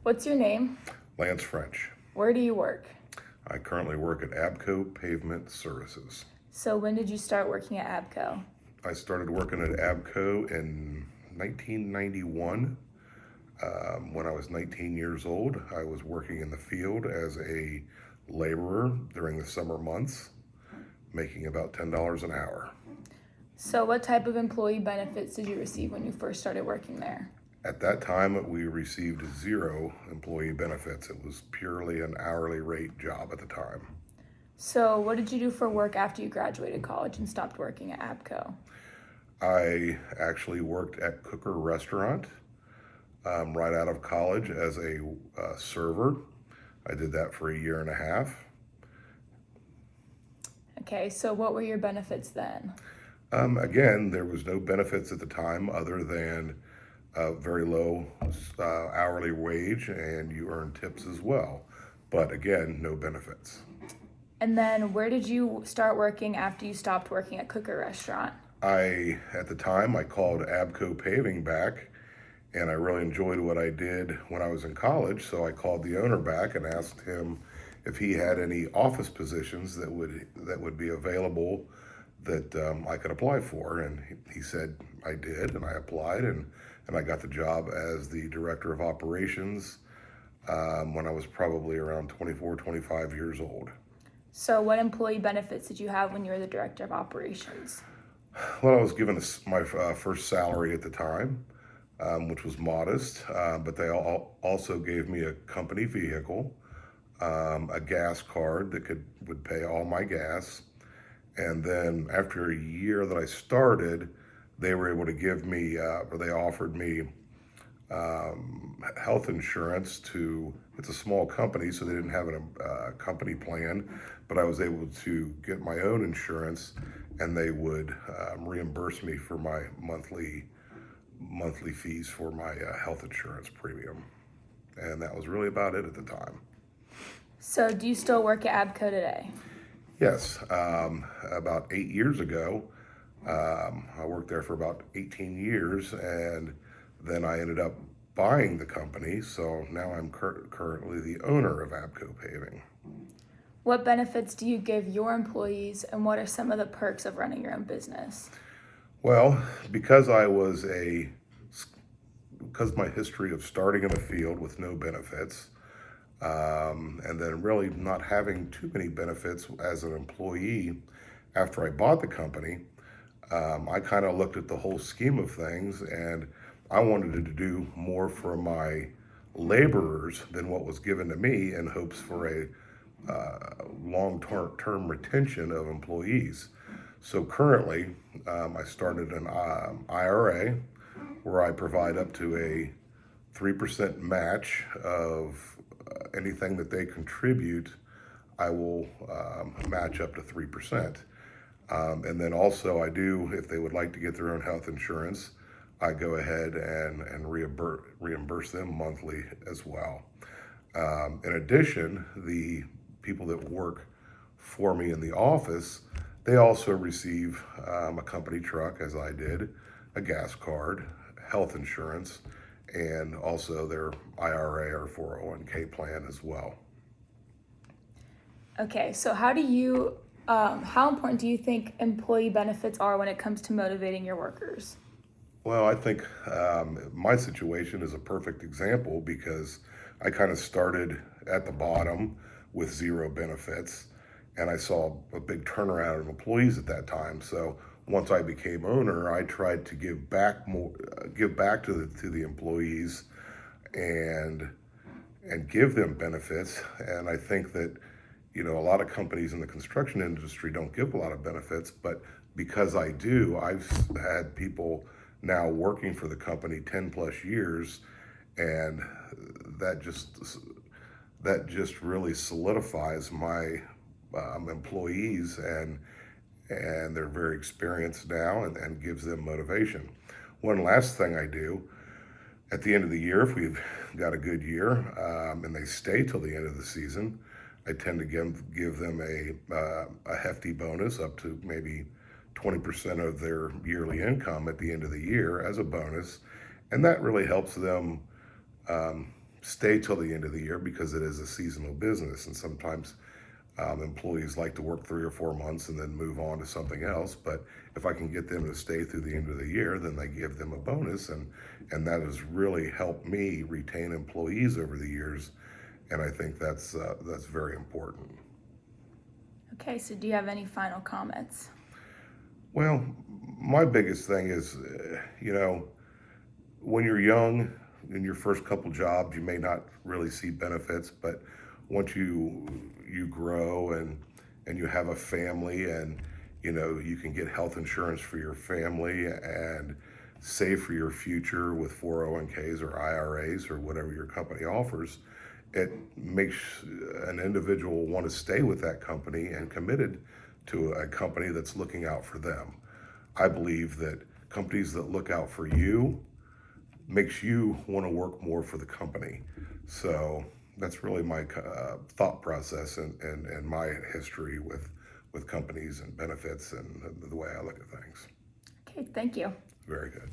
What's your name? Lance French. Where do you work? I currently work at Abco Pavement Services. So when did you start working at Abco? I started working at Abco in 1991. When I was 19 years old, I was working in the field as a laborer during the summer months, making about $10 an hour. So what type of employee benefits did you receive when you first started working there? At that time, we received zero employee benefits. It was purely an hourly rate job at the time. So what did you do for work after you graduated college and stopped working at Abco? I actually worked at Cooker Restaurant right out of college as a server. I did that for a year and a half. Okay, so what were your benefits then? Again, there was no benefits at the time other than a very low hourly wage, and you earn tips as well. But again, no benefits. And then where did you start working after you stopped working at Cooker Restaurant? At the time, I called Abco Paving back, and I really enjoyed what I did when I was in college. So I called the owner back and asked him if he had any office positions that would be available that I could apply for. And he said I did, and I applied, and I got the job as the director of operations when I was probably around 24, 25 years old. So what employee benefits did you have when you were the director of operations? Well, I was given my first salary at the time, which was modest, but they also gave me a company vehicle, a gas card that would pay all my gas, and then after a year that I started, they were able to give me, or they offered me health insurance to, it's a small company, so they didn't have a company plan, but I was able to get my own insurance, and they would reimburse me for my monthly fees for my health insurance premium. And that was really about it at the time. So do you still work at Abco today? Yes, about 8 years ago, I worked there for about 18 years, and then I ended up buying the company, so now I'm currently the owner of Abco Paving. What benefits do you give your employees, and what are some of the perks of running your own business? Well, because my history of starting in the field with no benefits, and then really not having too many benefits as an employee after I bought the company, I kind of looked at the whole scheme of things, and I wanted to do more for my laborers than what was given to me in hopes for a long-term retention of employees. So currently, I started an IRA where I provide up to a 3% match of anything that they contribute. I will match up to 3%. And then also I do, if they would like to get their own health insurance, I go ahead and reimburse them monthly as well. In addition, the people that work for me in the office, they also receive a company truck, as I did, a gas card, health insurance, and also their IRA or 401k plan as well. Okay, so how important do you think employee benefits are when it comes to motivating your workers? Well, I think my situation is a perfect example because I kind of started at the bottom with zero benefits, and I saw a big turnaround of employees at that time. So once I became owner, I tried to give back more, give back to the employees, and give them benefits. And I think that a lot of companies in the construction industry don't give a lot of benefits, but because I do, I've had people now working for the company 10 plus years, and that just really solidifies my employees, and they're very experienced now, and gives them motivation. One last thing I do at the end of the year, if we've got a good year, and they stay till the end of the season, I tend to give them a hefty bonus up to maybe 20% of their yearly income at the end of the year as a bonus. And that really helps them stay till the end of the year because it is a seasonal business, and sometimes employees like to work 3 or 4 months and then move on to something else. But if I can get them to stay through the end of the year, then they give them a bonus, and that has really helped me retain employees over the years, and I think that's very important. Okay, so do you have any final comments? Well, my biggest thing is, when you're young, in your first couple jobs, you may not really see benefits, but once you grow and you have a family, and you can get health insurance for your family and save for your future with 401ks or IRAs or whatever your company offers, it makes an individual want to stay with that company and committed to a company that's looking out for them. I believe that companies that look out for you makes you want to work more for the company. So that's really my thought process and my history with companies and benefits and the way I look at things. Okay, thank you. Very good.